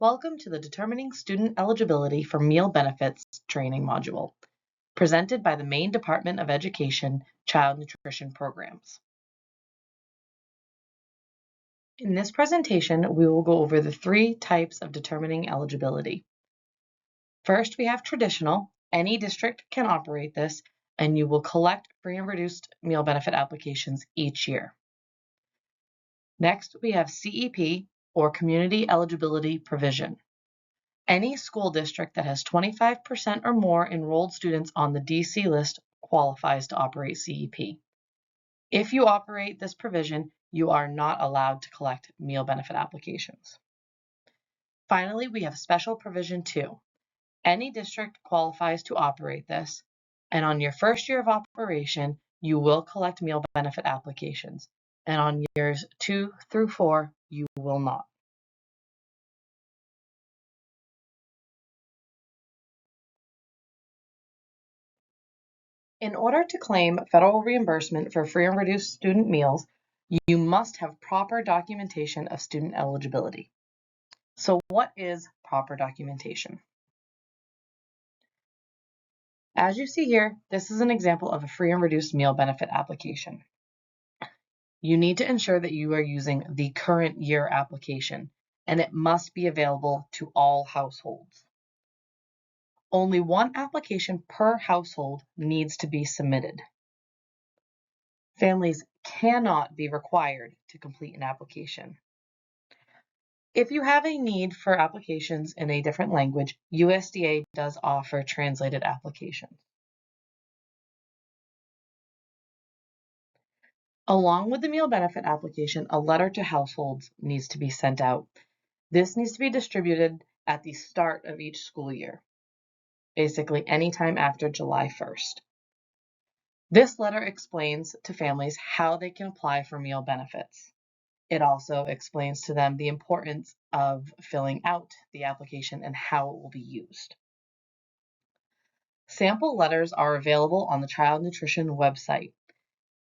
Welcome to the Determining Student Eligibility for Meal Benefits training module, presented by the Maine Department of Education Child Nutrition Programs. In this presentation, we will go over the three types of determining eligibility. First, we have traditional. Any district can operate this, and you will collect free and reduced meal benefit applications each year. Next, we have CEP, or Community Eligibility Provision. Any school district that has 25% or more enrolled students on the DC list qualifies to operate CEP. If you operate this provision, you are not allowed to collect meal benefit applications. Finally, we have Special Provision 2. Any district qualifies to operate this, and on your first year of operation, you will collect meal benefit applications, and on years 2 through 4, you will not. In order to claim federal reimbursement for free and reduced student meals, you must have proper documentation of student eligibility. So what is proper documentation? As you see here, this is an example of a free and reduced meal benefit application. You need to ensure that you are using the current year application, and it must be available to all households. Only one application per household needs to be submitted. Families cannot be required to complete an application. If you have a need for applications in a different language, USDA does offer translated applications. Along with the meal benefit application, a letter to households needs to be sent out. This needs to be distributed at the start of each school year, basically anytime after July 1st. This letter explains to families how they can apply for meal benefits. It also explains to them the importance of filling out the application and how it will be used. Sample letters are available on the Child Nutrition website.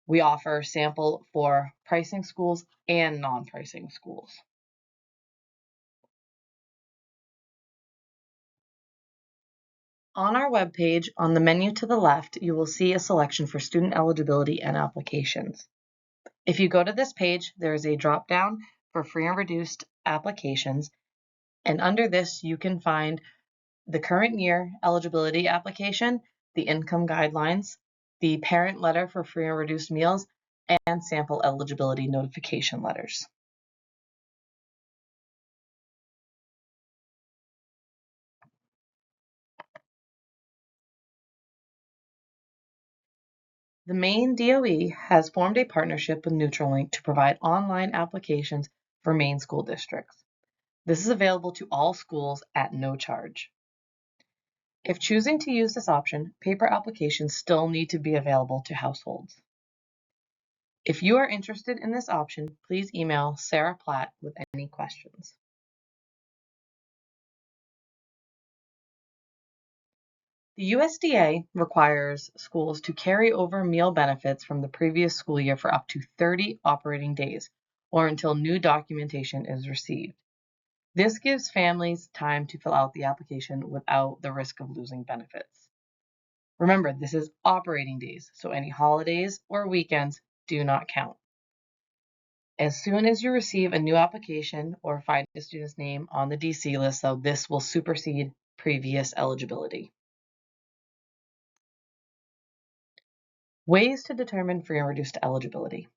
We offer sample for pricing schools and non-pricing schools. On our webpage, on the menu to the left, you will see a selection for student eligibility and applications. If you go to this page, there is a drop-down for free and reduced applications, and under this you can find the current year eligibility application, the income guidelines, the parent letter for free and reduced meals, and sample eligibility notification letters. The Maine DOE has formed a partnership with NutriLink to provide online applications for Maine school districts. This is available to all schools at no charge. If choosing to use this option, paper applications still need to be available to households. If you are interested in this option, please email Sarah Platt with any questions. The USDA requires schools to carry over meal benefits from the previous school year for up to 30 operating days, or until new documentation is received. This gives families time to fill out the application without the risk of losing benefits. Remember, this is operating days, so any holidays or weekends do not count. As soon as you receive a new application or find a student's name on the DC list, though, this will supersede previous eligibility. Ways to determine free and reduced eligibility.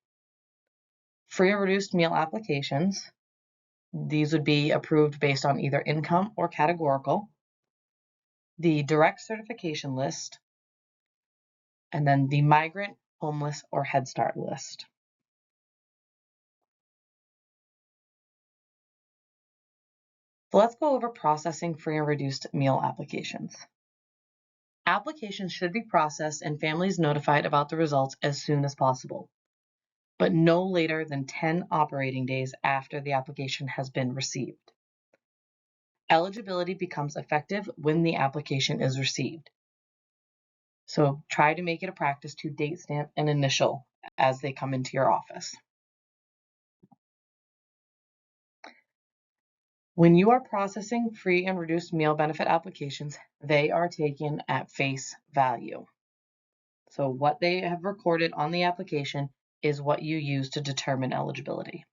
Free and reduced meal applications. These would be approved based on either income or categorical. The direct certification list, and then the migrant, homeless, or Head Start list. So let's go over processing free and reduced meal applications. Applications should be processed and families notified about the results as soon as possible, but no later than 10 operating days after the application has been received. Eligibility becomes effective when the application is received. So try to make it a practice to date stamp and initial as they come into your office. When you are processing free and reduced meal benefit applications, they are taken at face value. So what they have recorded on the application is what you use to determine eligibility.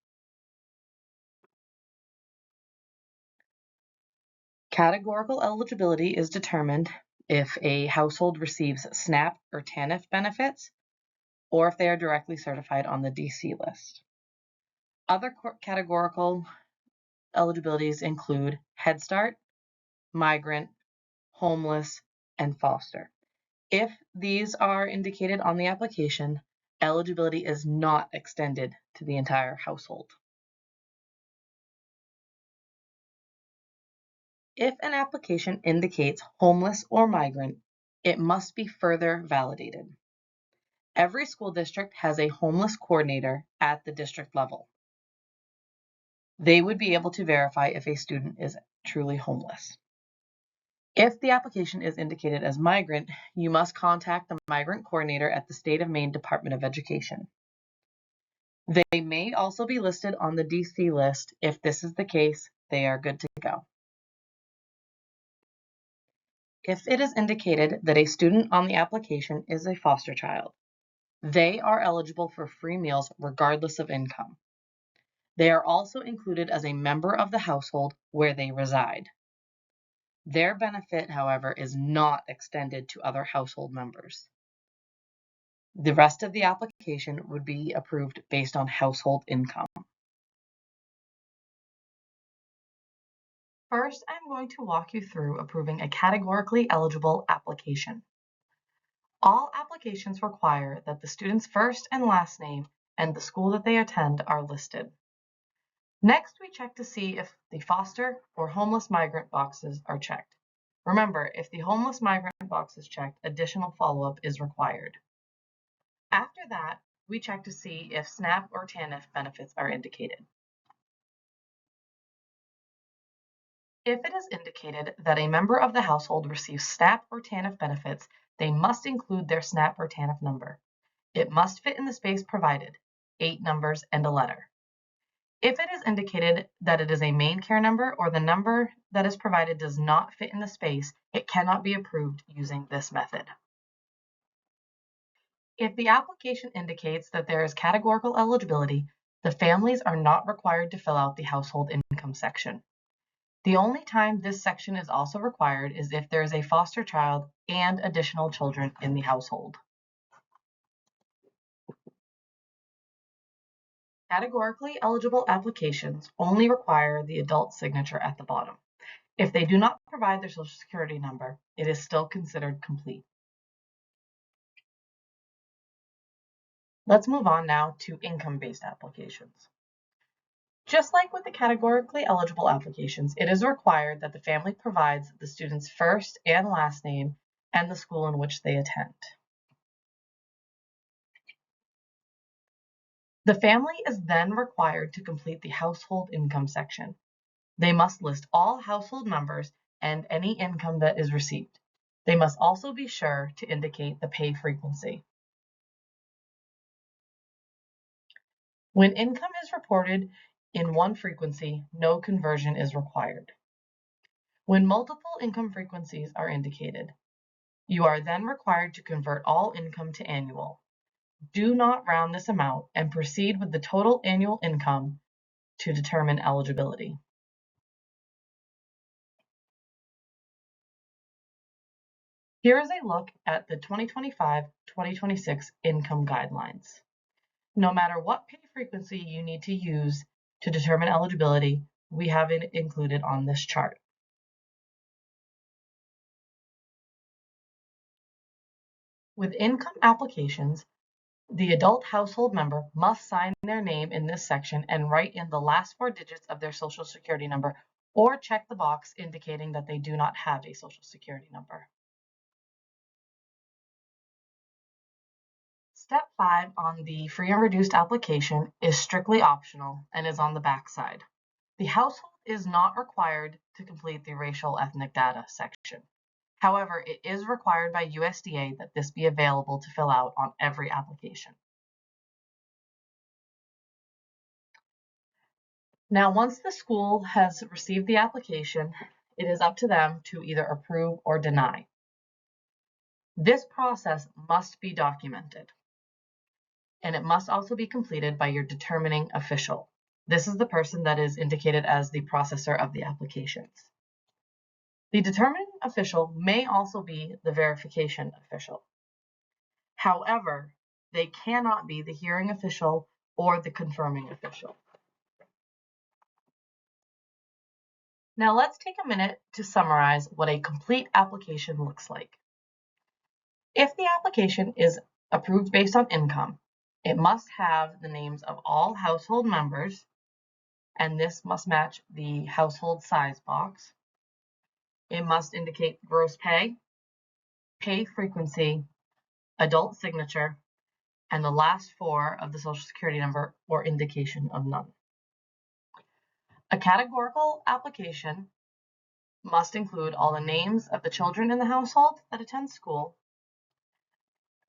Categorical eligibility is determined if a household receives SNAP or TANF benefits, or if they are directly certified on the DC list. Other categorical eligibilities include Head Start, migrant, homeless, and foster. If these are indicated on the application, eligibility is not extended to the entire household. If an application indicates homeless or migrant, it must be further validated. Every school district has a homeless coordinator at the district level. They would be able to verify if a student is truly homeless. If the application is indicated as migrant, you must contact the migrant coordinator at the State of Maine Department of Education. They may also be listed on the DC list. If this is the case, they are good to go. If it is indicated that a student on the application is a foster child, they are eligible for free meals regardless of income. They are also included as a member of the household where they reside. Their benefit, however, is not extended to other household members. The rest of the application would be approved based on household income. First, I'm going to walk you through approving a categorically eligible application. All applications require that the student's first and last name and the school that they attend are listed. Next, we check to see if the foster or homeless migrant boxes are checked. Remember, if the homeless migrant box is checked, additional follow-up is required. After that, we check to see if SNAP or TANF benefits are indicated. If it is indicated that a member of the household receives SNAP or TANF benefits, they must include their SNAP or TANF number. It must fit in the space provided, 8 numbers and a letter. If it is indicated that it is a Maine care number or the number that is provided does not fit in the space, it cannot be approved using this method. If the application indicates that there is categorical eligibility, the families are not required to fill out the household income section. The only time this section is also required is if there is a foster child and additional children in the household. Categorically eligible applications only require the adult signature at the bottom. If they do not provide their Social Security number, it is still considered complete. Let's move on now to income-based applications. Just like with the categorically eligible applications, it is required that the family provides the student's first and last name and the school in which they attend. The family is then required to complete the household income section. They must list all household members and any income that is received. They must also be sure to indicate the pay frequency. When income is reported in one frequency, no conversion is required. When multiple income frequencies are indicated, you are then required to convert all income to annual. Do not round this amount and proceed with the total annual income to determine eligibility. Here is a look at the 2025-2026 income guidelines. No matter what pay frequency you need to use to determine eligibility, we have it included on this chart. With income applications, the adult household member must sign their name in this section and write in the last 4 digits of their Social Security number, or check the box indicating that they do not have a Social Security number. Step 5 on the free and reduced application is strictly optional and is on the back side. The household is not required to complete the racial ethnic data section. However, it is required by USDA that this be available to fill out on every application. Now, once the school has received the application, it is up to them to either approve or deny. This process must be documented, and it must also be completed by your determining official. This is the person that is indicated as the processor of the applications. The determining official may also be the verification official. However, they cannot be the hearing official or the confirming official. Now let's take a minute to summarize what a complete application looks like. If the application is approved based on income, it must have the names of all household members, and this must match the household size box. It must indicate gross pay, pay frequency, adult signature, and the last four of the Social Security number or indication of none. A categorical application must include all the names of the children in the household that attend school,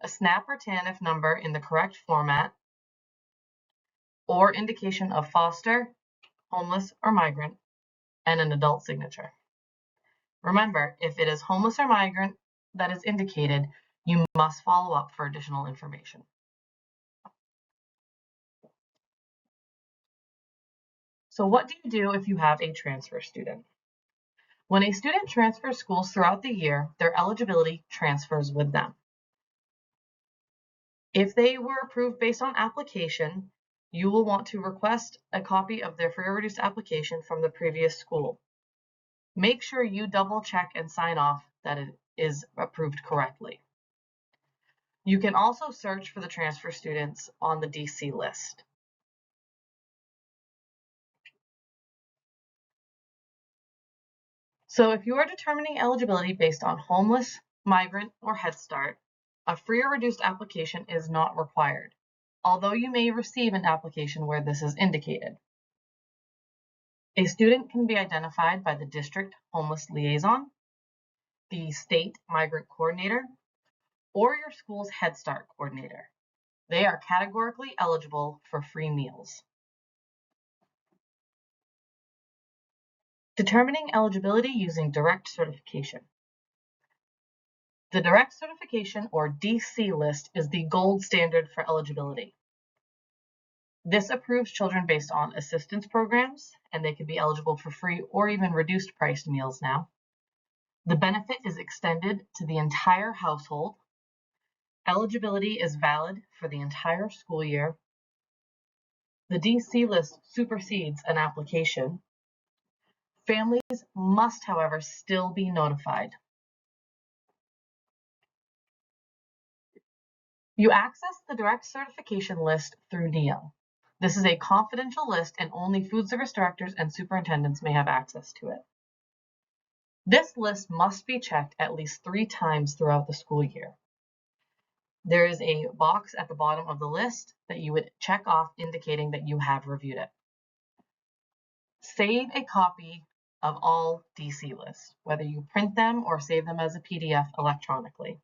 a SNAP or TANF number in the correct format, or indication of foster, homeless, or migrant, and an adult signature. Remember, if it is homeless or migrant that is indicated, you must follow up for additional information. So what do you do if you have a transfer student? When a student transfers schools throughout the year, their eligibility transfers with them. If they were approved based on application, you will want to request a copy of their free or reduced application from the previous school. Make sure you double check and sign off that it is approved correctly. You can also search for the transfer students on the DC list. So if you are determining eligibility based on homeless, migrant, or Head Start, a free or reduced application is not required, although you may receive an application where this is indicated. A student can be identified by the district homeless liaison, the state migrant coordinator, or your school's Head Start coordinator. They are categorically eligible for free meals. Determining eligibility using direct certification. The direct certification or DC list is the gold standard for eligibility. This approves children based on assistance programs, and they can be eligible for free or even reduced priced meals now. The benefit is extended to the entire household. Eligibility is valid for the entire school year. The DC list supersedes an application. Families must, however, still be notified. You access the direct certification list through NEO. This is a confidential list and only food service directors and superintendents may have access to it. This list must be checked at least 3 times throughout the school year. There is a box at the bottom of the list that you would check off indicating that you have reviewed it. Save a copy of all DC lists, whether you print them or save them as a PDF electronically.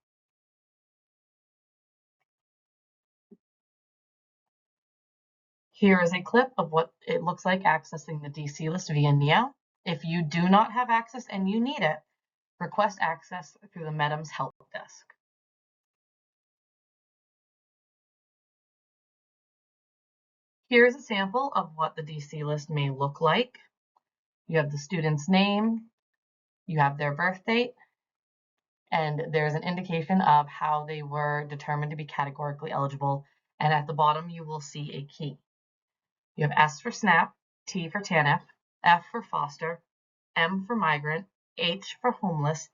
Here is a clip of what it looks like accessing the DC list via NEO. If you do not have access and you need it, request access through the MEDMS help desk. Here's a sample of what the DC list may look like. You have the student's name, you have their birth date, and there's an indication of how they were determined to be categorically eligible. And at the bottom, you will see a key. You have S for SNAP, T for TANF, F for foster, M for migrant, H for homeless,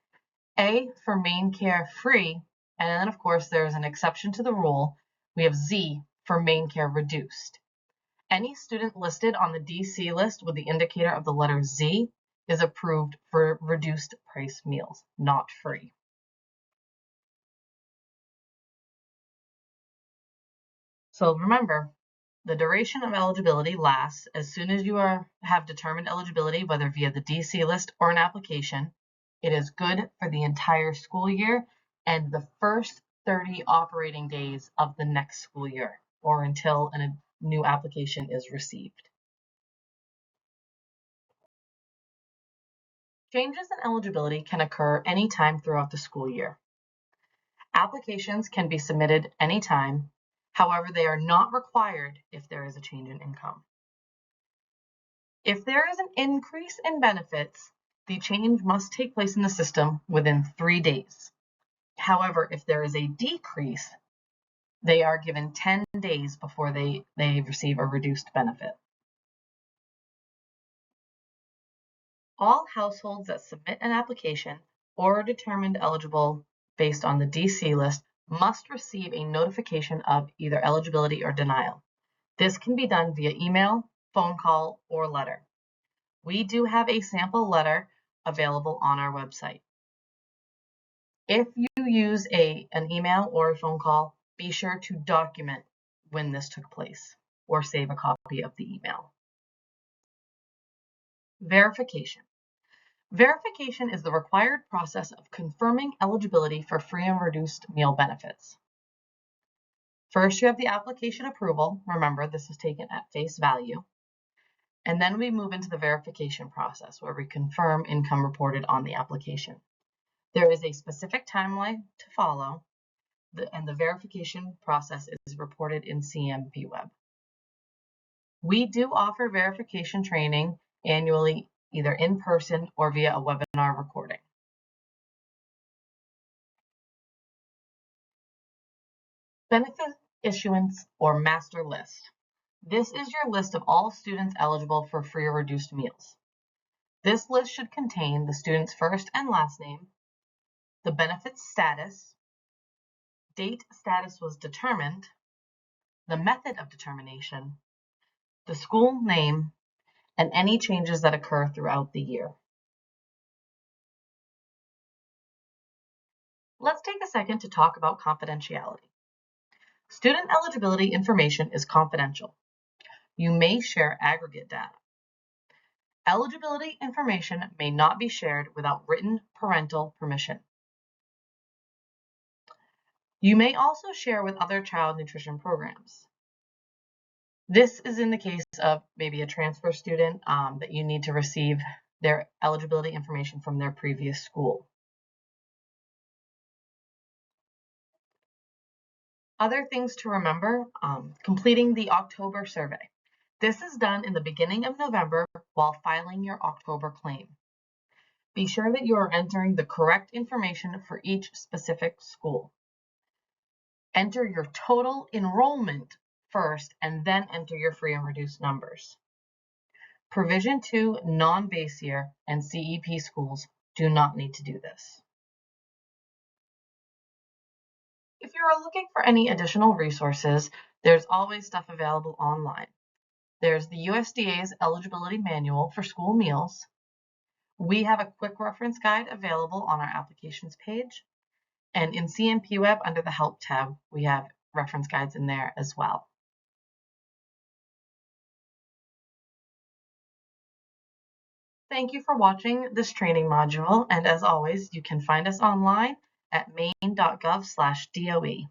A for Maine Care free, and then of course there's an exception to the rule. We have Z for Maine Care reduced. Any student listed on the DC list with the indicator of the letter Z is approved for reduced price meals, not free. So remember, the duration of eligibility lasts as soon as you have determined eligibility, whether via the DC list or an application. It is good for the entire school year and the first 30 operating days of the next school year, or until a new application is received. Changes in eligibility can occur anytime throughout the school year. Applications can be submitted anytime. However, they are not required if there is a change in income. If there is an increase in benefits, the change must take place in the system within 3 days. However, if there is a decrease, they are given 10 days before they receive a reduced benefit. All households that submit an application or are determined eligible based on the DC list must receive a notification of either eligibility or denial. This can be done via email, phone call, or letter. We do have a sample letter available on our website. If you use an email or a phone call, be sure to document when this took place or save a copy of the email. Verification. Verification is the required process of confirming eligibility for free and reduced meal benefits. First, you have the application approval. Remember, this is taken at face value. And then we move into the verification process where we confirm income reported on the application. There is a specific timeline to follow, and the verification process is reported in CMP Web. We do offer verification training annually, either in person or via a webinar recording. Benefit issuance or master list. This is your list of all students eligible for free or reduced meals. This list should contain the student's first and last name, the benefit status, date status was determined, the method of determination, the school name, and any changes that occur throughout the year. Let's take a second to talk about confidentiality. Student eligibility information is confidential. You may share aggregate data. Eligibility information may not be shared without written parental permission. You may also share with other child nutrition programs. This is in the case of maybe a transfer student that you need to receive their eligibility information from their previous school. Other things to remember, completing the October survey. This is done in the beginning of November while filing your October claim. Be sure that you are entering the correct information for each specific school. Enter your total enrollment first and then enter your free and reduced numbers. Provision 2 non-base year and CEP schools do not need to do this. If you are looking for any additional resources, there's always stuff available online. There's the USDA's eligibility manual for school meals. We have a quick reference guide available on our applications page. And in CMP Web under the Help tab, we have reference guides in there as well. Thank you for watching this training module. And as always, you can find us online at maine.gov/DOE.